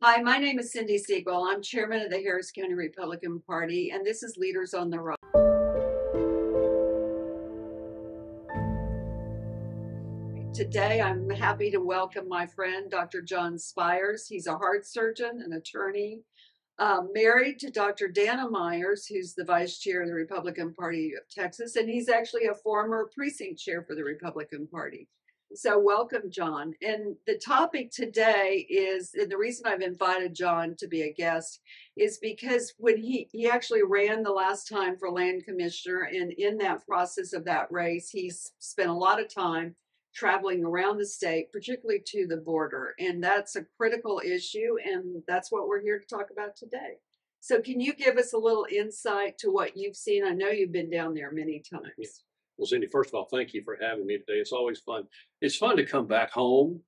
Hi, my name is Cindy Siegel. I'm chairman of the Harris County Republican Party, and this is Leaders on the Right. Today, I'm happy to welcome my friend, Dr. Jon Spiers. He's a heart surgeon, an attorney, married to Dr. Dana Myers, who's the vice chair of the Republican Party of Texas, and he's actually a former precinct chair for the Republican Party. So welcome, Jon. And the topic today is, and the reason I've invited Jon to be a guest is because when he actually ran the last time for land commissioner, and in that process of that race, he's spent a lot of time traveling around the state, particularly to the border. And that's a critical issue, and that's what we're here to talk about today. So can you give us a little insight to what you've seen? I know you've been down there many times. Yeah. Well, Cindy, first of all, thank you for having me today. It's always fun. It's fun to come back home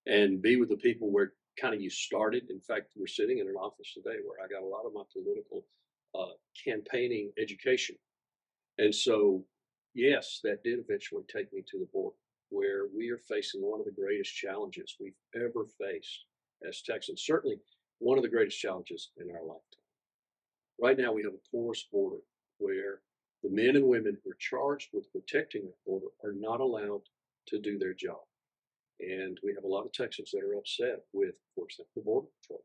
and be with the people where kind of you started. In fact, we're sitting in an office today where I got a lot of my political campaigning education. And so, yes, that did eventually take me to the border, where we are facing one of the greatest challenges we've ever faced as Texans, certainly one of the greatest challenges in our lifetime. Right now, we have a porous border where the men and women who are charged with protecting that border are not allowed to do their job. And we have a lot of Texans that are upset with, for example, Border Patrol.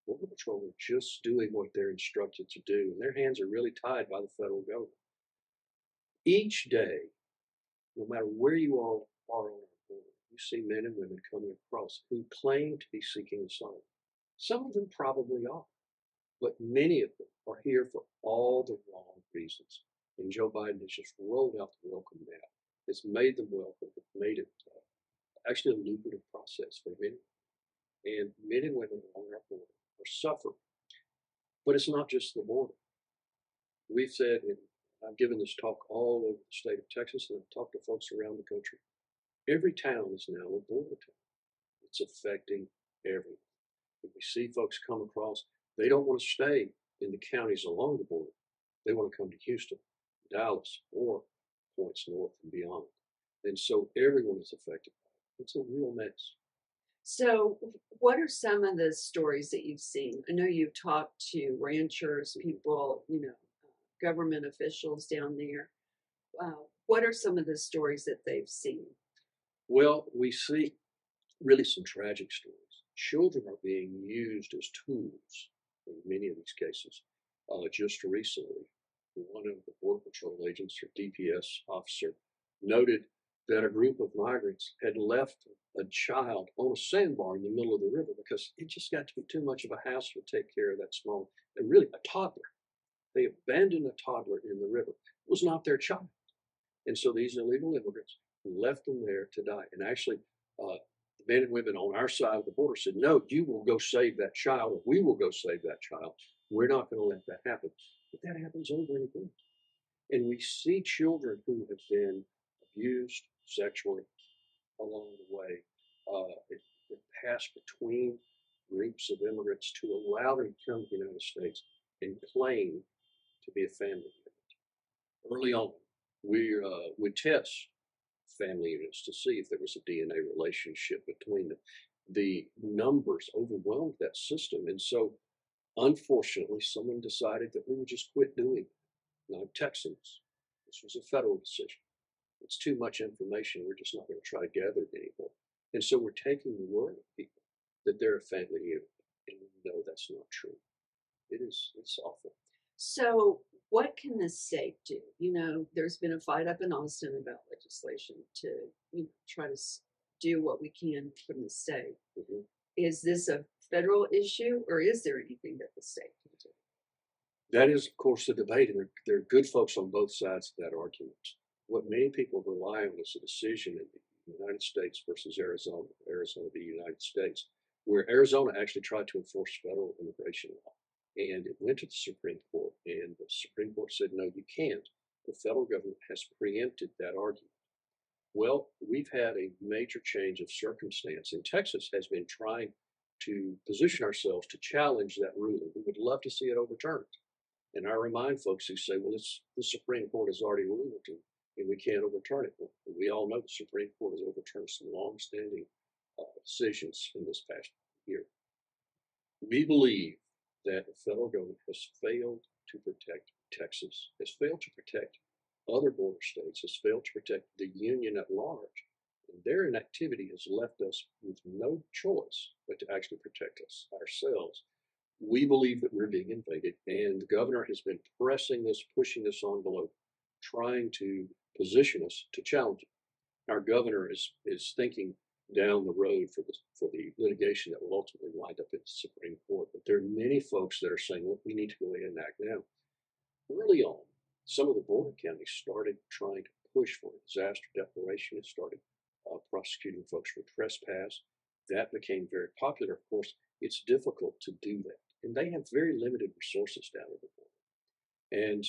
Border Patrol are just doing what they're instructed to do, and their hands are really tied by the federal government. Each day, no matter where you all are on our border, you see men and women coming across who claim to be seeking asylum. Some of them probably are, but many of them are here for all the wrong reasons. And Joe Biden has just rolled out the welcome mat. It's made them welcome. It's made it actually a lucrative process for many. And men and women along our border are suffering. But it's not just the border. We've said, and I've given this talk all over the state of Texas, and I've talked to folks around the country. Every town is now a border town. It's affecting everyone. If we see folks come across, they don't want to stay in the counties along the border. They want to come to Houston, Dallas, or points north and beyond. And so everyone is affected by it. It's a real mess. So what are some of the stories that you've seen? I know you've talked to ranchers, people, government officials down there. What are some of the stories that they've seen? Well, we see really some tragic stories. Children are being used as tools in many of these cases. Just recently, one of the Border Patrol agents or DPS officer noted that a group of migrants had left a child on a sandbar in the middle of the river because it just got to be too much of a hassle to take care of that small, and really a toddler. They abandoned a toddler in the river. It was not their child. And so these illegal immigrants left them there to die. And actually, the men and women on our side of the border said, no, you will go save that child, or we will go save that child. We're not going to let that happen. But that happens over and again. And we see children who have been abused sexually along the way. It passed between groups of immigrants to allow them to come to the United States and claim to be a family unit. Early on, we would test family units to see if there was a DNA relationship between them. The numbers overwhelmed that system. And so, unfortunately, someone decided that we would just quit doing it. Now, Texans, this was a federal decision. It's too much information. We're just not going to try to gather it anymore. And so we're taking the word of people that they're a family unit. And we know that's not true. It's awful. So what can the state do? There's been a fight up in Austin about legislation to try to do what we can from the state. Mm-hmm. Is this a federal issue, or is there anything that the state can do? That is, of course, the debate, and there are good folks on both sides of that argument. What many people rely on is a decision in the United States versus Arizona v. United States, where Arizona actually tried to enforce federal immigration law. And it went to the Supreme Court, and the Supreme Court said, no, you can't. The federal government has preempted that argument. Well, we've had a major change of circumstance, and Texas has been trying to position ourselves to challenge that ruling. We would love to see it overturned. And I remind folks who say, well, the Supreme Court has already ruled and we can't overturn it. Well, we all know the Supreme Court has overturned some long-standing decisions in this past year. We believe that the federal government has failed to protect Texas, has failed to protect other border states, has failed to protect the union at large. And their inactivity has left us with no choice but to actually protect us ourselves. We believe that we're being invaded, and the governor has been pressing this, pushing this envelope, trying to position us to challenge it. Our governor is thinking down the road for the litigation that will ultimately wind up at the Supreme Court. But there are many folks that are saying, look, we need to go ahead and act now. Early on, some of the border counties started trying to push for a disaster declaration. It started prosecuting folks for trespass. That became very popular. Of course, it's difficult to do that. And they have very limited resources down at the border. And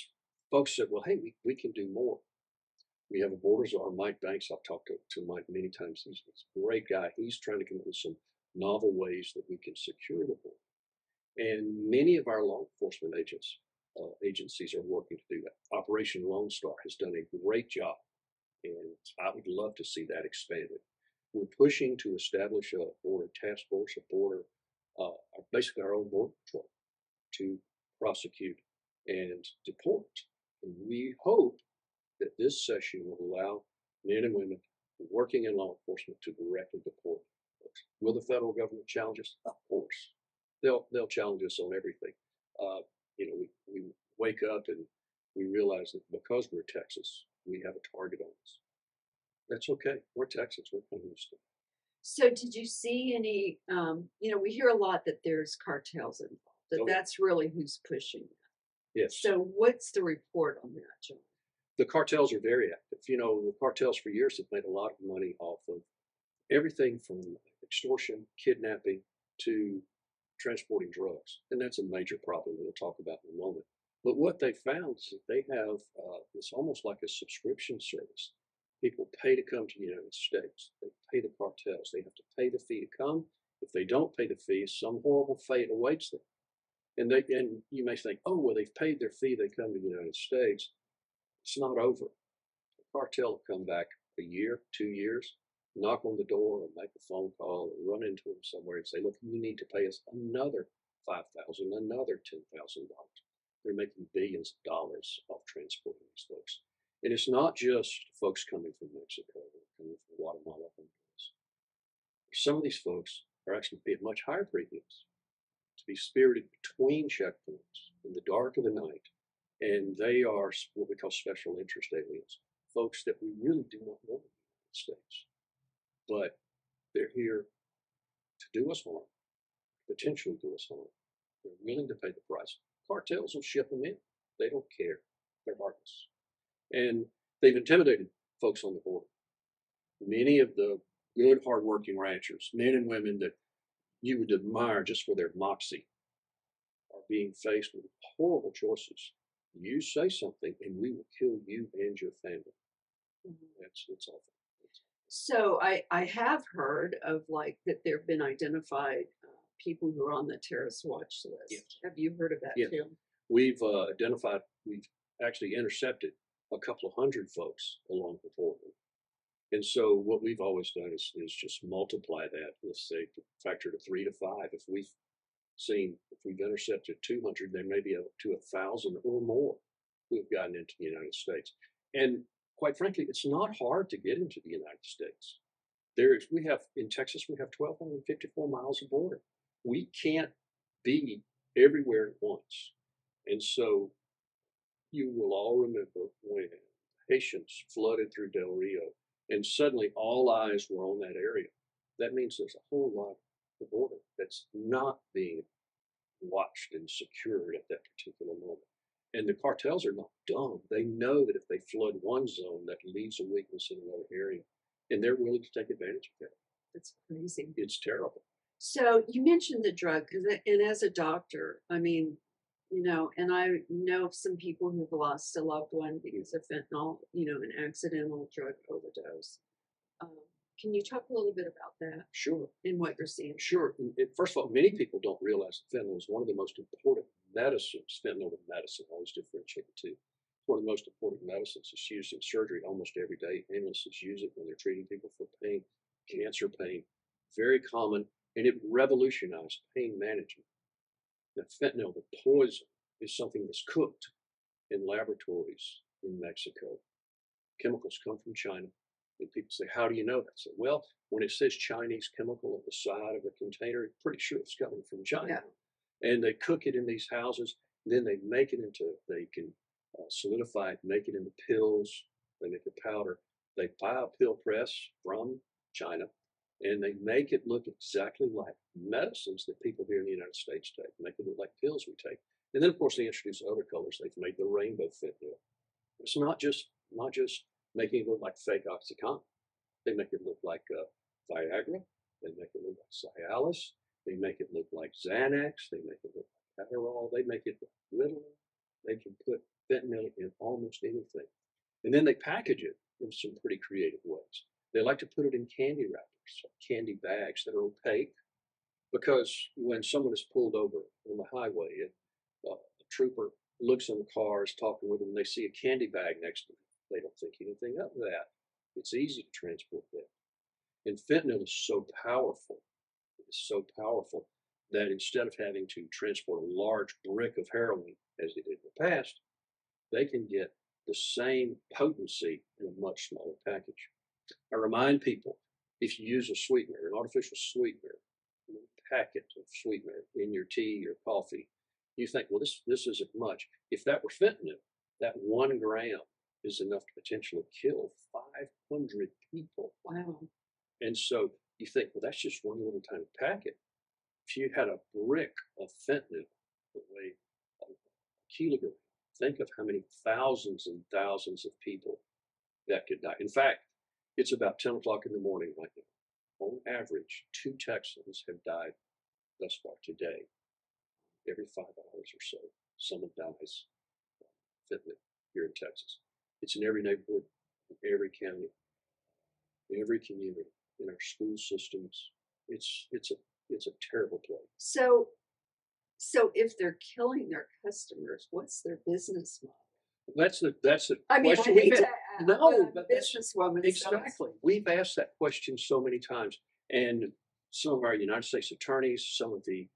folks said, well, hey, we can do more. We have a border czar, Mike Banks. I've talked to Mike many times. He's a great guy. He's trying to come up with some novel ways that we can secure the border. And many of our law enforcement agencies are working to do that. Operation Lone Star has done a great job, and I would love to see that expanded. We're pushing to establish a border task force, basically our own border patrol, to prosecute and deport. And we hope that this session will allow men and women working in law enforcement to directly deport folks. Will the federal government challenge us? Of course. They'll challenge us on everything. We wake up and we realize that because we're Texas, we have a target on us. That's okay. We're Texas. We're kind of used to it. So did you see any, we hear a lot that there's cartels involved, that's really who's pushing that. Yes. So what's the report on that, Jon? The cartels are very active. The cartels for years have made a lot of money off of everything from extortion, kidnapping, to transporting drugs. And that's a major problem we'll talk about in a moment. But what they found is that they have, it's almost like a subscription service. People pay to come to the United States. They pay the cartels. They have to pay the fee to come. If they don't pay the fee, some horrible fate awaits them. And you may think, oh, well, they've paid their fee. They come to the United States. It's not over. The cartel will come back a year, 2 years, knock on the door or make a phone call or run into them somewhere and say, look, you need to pay us another $5,000, another $10,000. They're making billions of dollars off transporting these folks. And it's not just folks coming from Mexico or coming from Guatemala. Some of these folks are actually paying much higher premiums to be spirited between checkpoints in the dark of the night. And they are what we call special interest aliens, folks that we really do not know in the United States. But they're here to do us harm, potentially do us harm. They're willing to pay the price. Cartels will ship them in. They don't care. They're heartless. And they've intimidated folks on the border. Many of the good, hardworking ranchers, men and women that you would admire just for their moxie, are being faced with horrible choices. You say something and we will kill you and your family. Mm-hmm. It's awful. So I have heard of that there have been identified people who are on the terrorist watch list. Yes. Have you heard of that yes. too? We've actually intercepted a couple of hundred folks along the border. And so what we've always done is just multiply that, let's say, factor to 3 to 5. If we've intercepted 200, there may be up to 1,000 or more who have gotten into the United States. And quite frankly, it's not hard to get into the United States. In Texas, we have 1,254 miles of border. We can't be everywhere at once. And so you will all remember when Haitians flooded through Del Rio and suddenly all eyes were on that area. That means there's a whole lot of the border that's not being watched and secured at that particular moment. And the cartels are not dumb. They know that if they flood one zone, that leaves a weakness in another area. And they're willing to take advantage of that. That's crazy. It's terrible. So you mentioned the drug, and as a doctor, and I know some people who've lost a loved one because of fentanyl, an accidental drug overdose. Can you talk a little bit about that? Sure. And what you're seeing? Sure. First of all, many people don't realize that fentanyl is one of the most important medicines. Fentanyl and medicine, always differentiate the two. It's one of the most important medicines. It's used in surgery almost every day. Ambulances use it when they're treating people for pain, cancer pain. Very common, and it revolutionized pain management. Now, fentanyl, the poison, is something that's cooked in laboratories in Mexico. Chemicals come from China. And people say, how do you know that? I say, well, when it says Chinese chemical on the side of a container, I'm pretty sure it's coming from China. Yeah. And they cook it in these houses. Then they make it into, they can solidify it, make it into pills. They make a powder. They buy a pill press from China, and they make it look exactly like medicines that people here in the United States take, make it look like pills we take. And then, of course, they introduce other colors. They've made the rainbow fentanyl. It's not just making it look like fake OxyContin. They make it look like Viagra. They make it look like Cialis. They make it look like Xanax. They make it look like Adderall. They make it look Ritalin. They can put fentanyl in almost anything. And then they package it in some pretty creative ways. They like to put it in candy wrappers, candy bags that are opaque, because when someone is pulled over on the highway and a trooper looks in the car, is talking with them, and they see a candy bag next to them, they don't think anything of that. It's easy to transport that. And fentanyl is so powerful, that instead of having to transport a large brick of heroin as they did in the past, they can get the same potency in a much smaller package. I remind people, if you use a sweetener, an artificial sweetener, a packet of sweetener in your tea or coffee, you think, well, this isn't much. If that were fentanyl, that 1 gram is enough to potentially kill 500 people. Wow. And so you think, well, that's just one little tiny packet. If you had a brick of fentanyl that weighed a kilogram, think of how many thousands and thousands of people that could die. In fact, it's about 10 o'clock in the morning right now. On average, 2 Texans have died thus far today. Every 5 hours or so, someone dies from fentanyl here in Texas. It's in every neighborhood, in every county, in every community, in our school systems. It's a terrible place. So if they're killing their customers, what's their business model? That's the I mean, question I we've hate had. to ask, No, but I'm but a businesswoman. exactly. We've asked that question so many times, and some of our United States attorneys, some of the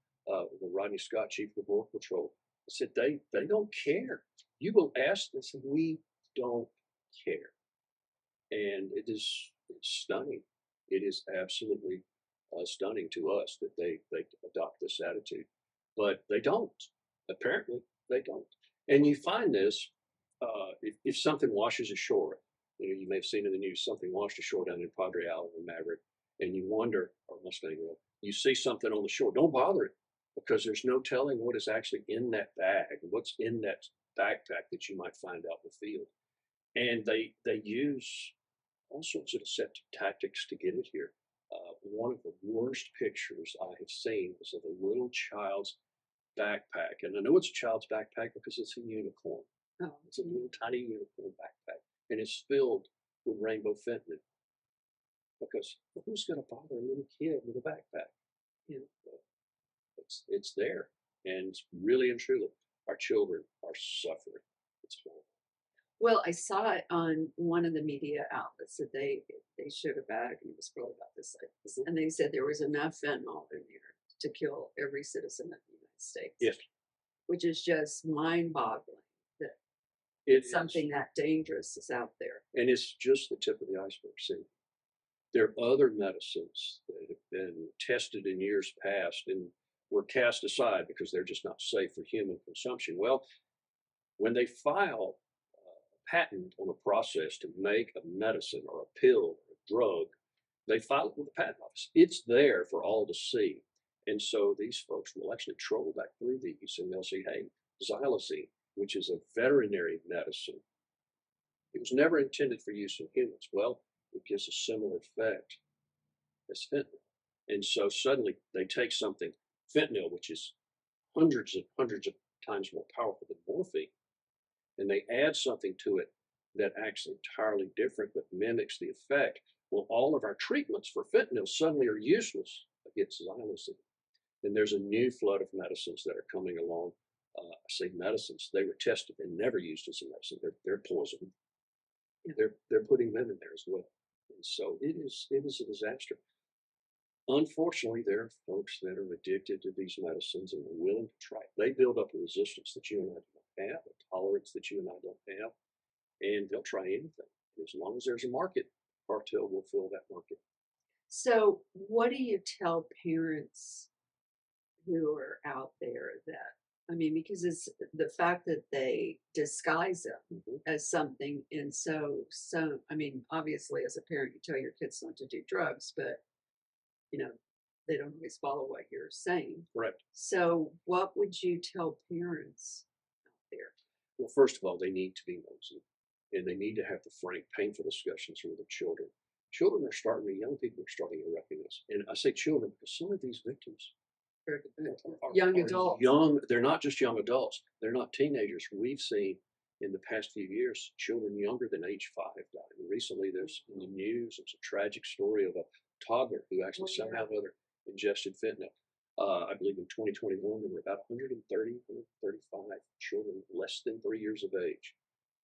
Rodney Scott, chief of the Border Patrol, said they don't care. You will ask them, and we don't care, and it's stunning. It is absolutely stunning to us that they adopt this attitude, but they don't. Apparently, they don't. And you find this if something washes ashore. You may have seen in the news something washed ashore down in Padre Island or Maverick, and you wonder, or Mustang Road, you see something on the shore. Don't bother it, because there's no telling what is actually in that bag, what's in that backpack that you might find out in the field. And they use all sorts of deceptive tactics to get it here. One of the worst pictures I have seen was of a little child's backpack. And I know it's a child's backpack because it's a unicorn. Oh. It's a little tiny unicorn backpack. And it's filled with rainbow fentanyl. Because who's going to bother a little kid with a backpack? You know, it's there. And really and truly, our children are suffering. It's horrible. Well, I saw it on one of the media outlets that they showed a bag, and it was probably about this size, and they said there was enough fentanyl in there to kill every citizen of the United States. Yes. Which is just mind-boggling that something that dangerous is out there. And it's just the tip of the iceberg. See, there are other medicines that have been tested in years past and were cast aside because they're just not safe for human consumption. Well, when they file patent on a process to make a medicine or a pill or a drug, they file it with the patent office. It's there for all to see. And so these folks will actually troll back through these, and they'll say, hey, xylazine, which is a veterinary medicine, it was never intended for use in humans. Well, it gives a similar effect as fentanyl. And so suddenly they take something, fentanyl, which is hundreds of times more powerful than morphine, and they add something to it that acts entirely different but mimics the effect. Well, all of our treatments for fentanyl suddenly are useless against xylazine. And there's a new flood of medicines that are coming along. I say medicines, they were tested and never used as a medicine. They're poison. They're putting them in there as well. And so it is a disaster. Unfortunately, there are folks that are addicted to these medicines and are willing to try it. They build up a resistance that you and I don't have, a tolerance that you and I don't have, and they'll try anything. As long as there's a market, cartel will fill that market. So, what do you tell parents who are out there that, I mean, because it's the fact that they disguise them Mhm. as something, and so I mean, obviously, as a parent, you tell your kids not to do drugs, but you know, they don't always follow what you're saying. Correct. So, what would you tell parents out there? Well, first of all, they need to be nosy, and they need to have the frank, painful discussions with their children. Children are starting to, young people are starting to recognize, and I say children because some of these victims For are, young are adults. young. They're not just young adults. They're not teenagers. We've seen in the past few years children younger than age 5 die. And recently, there's in the news. It's a tragic story of a toddler who actually somehow or other ingested fentanyl. I believe in 2021 there were about 130, 135 children less than 3 years of age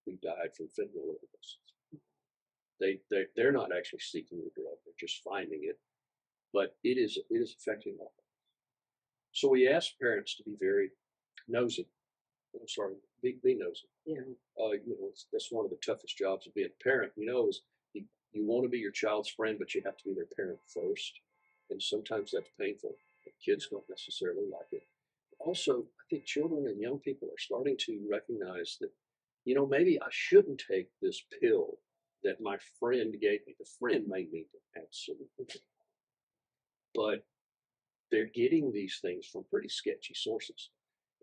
who died from fentanyl overdoses. They're not actually seeking the drug; they're just finding it, but it is affecting all. So we ask parents to be very nosy. I'm sorry, be nosy. Yeah. That's one of the toughest jobs of being a parent. Is you want to be your child's friend, but you have to be their parent first, and sometimes that's painful. The kids don't necessarily like it. Also, I think children and young people are starting to recognize that, maybe I shouldn't take this pill that my friend gave me. The friend may need it, absolutely, but they're getting these things from pretty sketchy sources.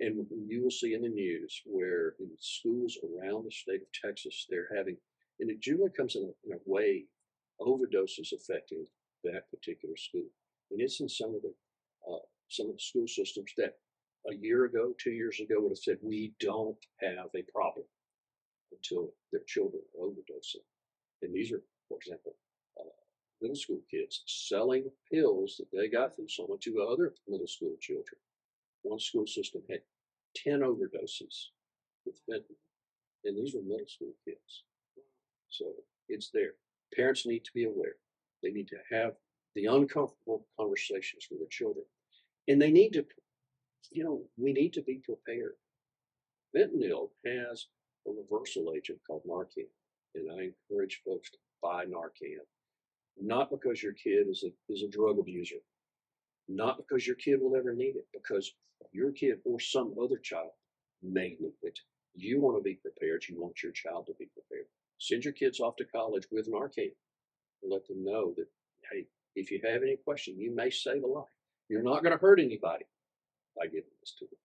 And you will see in the news where in schools around the state of Texas, they're having, and it generally comes in a wave, overdoses affecting that particular school. And it's in some of the school systems that a year ago, 2 years ago, would have said, we don't have a problem until their children are overdosing. And these are, for example, uh, middle school kids selling pills that they got from someone to other middle school children. One school system had 10 overdoses with fentanyl, and these were middle school kids. So it's there. Parents need to be aware. They need to have the uncomfortable conversations with their children. And they need to, we need to be prepared. Fentanyl has a reversal agent called Narcan, and I encourage folks to buy Narcan. Not because your kid is a drug abuser, not because your kid will ever need it, because your kid or some other child may need it. You want to be prepared. You want your child to be prepared. Send your kids off to college with Narcan and let them know that, hey, if you have any question, you may save a life. You're not going to hurt anybody by giving this to them.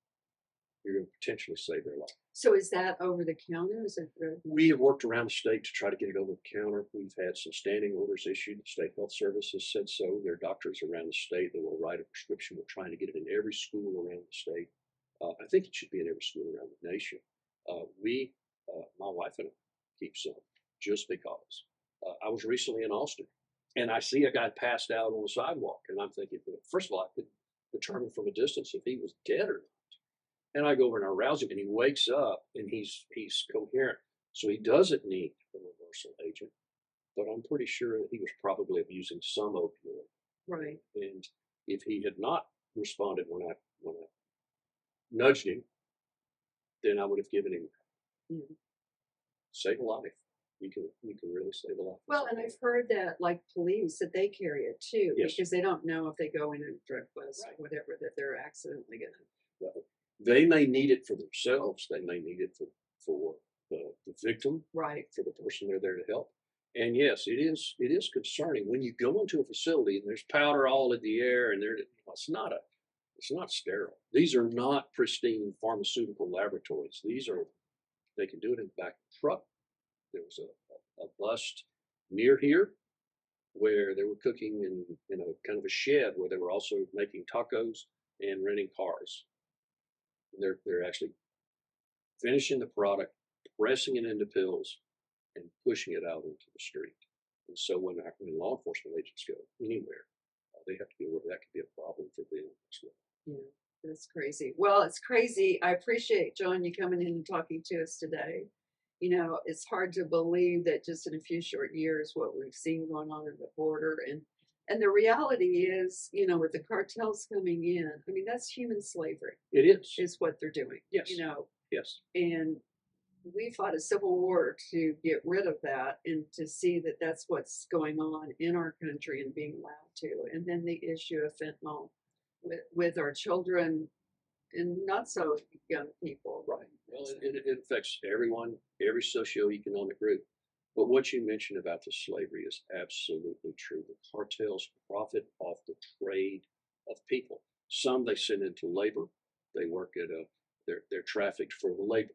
You're going to potentially save their life. So, is that over the counter? Is it? We have worked around the state to try to get it over the counter. We've had some standing orders issued. The state health service has said so. There are doctors around the state that will write a prescription. We're trying to get it in every school around the state. I think it should be in every school around the nation. My wife and I keep some just because. I was recently in Austin, and I see a guy passed out on the sidewalk, and I'm thinking, first of all, I could determine from a distance if he was dead or not. And I go over and I rouse him, and he wakes up, and he's coherent. So he doesn't need a reversal agent, but I'm pretty sure that he was probably abusing some opioid. Right. And if he had not responded when I nudged him, then I would have given him save a life. You can really save a life. Well, and I've heard that like police that they carry it too, Yes. because they don't know if they go in a drug bust or whatever that they're accidentally going to. Well, they may need it for themselves. They may need it for the victim, right, for the person they're there to help. And yes, it is concerning when you go into a facility and there's powder all in the air, and it's not sterile. These are not pristine pharmaceutical laboratories. They can do it in the back of the truck. There was a bust near here where they were cooking in a kind of a shed where they were also making tacos and renting cars. They're actually finishing the product, pressing it into pills, and pushing it out into the street. And so when law enforcement agents go anywhere, they have to be aware that could be a problem for them as well. Yeah, that's crazy. Well, it's crazy. I appreciate, John, you coming in and talking to us today. It's hard to believe that just in a few short years, what we've seen going on at the border, and And the reality is, you know, with the cartels coming in, I mean, that's human slavery. It is what they're doing. Yes. You know, Yes. and we fought a civil war to get rid of that and to see that that's what's going on in our country and being allowed to. And then the issue of fentanyl with our children and not so young people. Right. Well, it affects everyone, every socioeconomic group. But what you mentioned about the slavery is absolutely true. The cartels profit off the trade of people. Some they send into labor. They work at they're trafficked for the labor.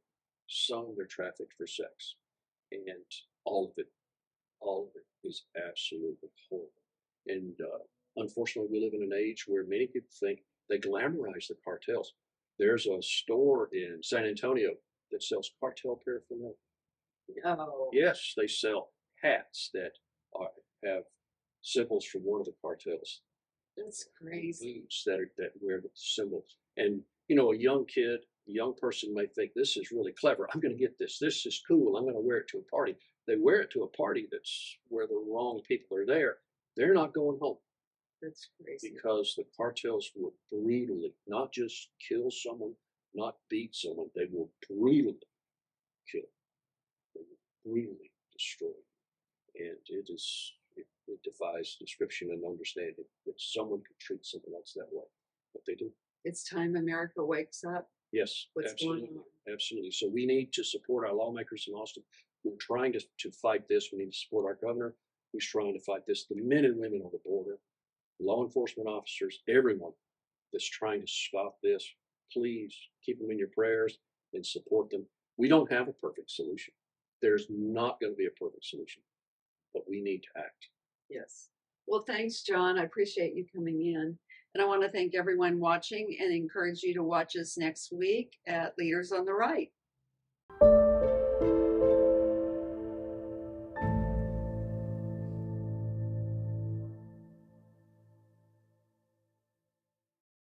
Some they're trafficked for sex. And all of it is absolutely horrible. And unfortunately, we live in an age where many people think they glamorize the cartels. There's a store in San Antonio that sells cartel paraphernalia. Oh, Yes, they sell hats that have symbols from one of the cartels. that's crazy. Boots that wear the symbols. And you know, a young kid, a young person may think this is really clever. I'm going to get this. This is cool. I'm going to wear it to a party. They wear it to a party that's where the wrong people are there. They're not going home. That's crazy. Because the cartels will brutally not just kill someone, not beat someone, they will brutally kill, they will brutally destroy. And it defies description and understanding that someone could treat someone else that way, but they do. It's time America wakes up. Yes, What's absolutely, going on? absolutely. So we need to support our lawmakers in Austin. We're trying to fight this. We need to support our governor who's trying to fight this. The men and women on the border, law enforcement officers, everyone that's trying to stop this, please keep them in your prayers and support them. We don't have a perfect solution. There's not going to be a perfect solution, but we need to act. Yes. Well, thanks, John. I appreciate you coming in. And I want to thank everyone watching and encourage you to watch us next week at Leaders on the Right.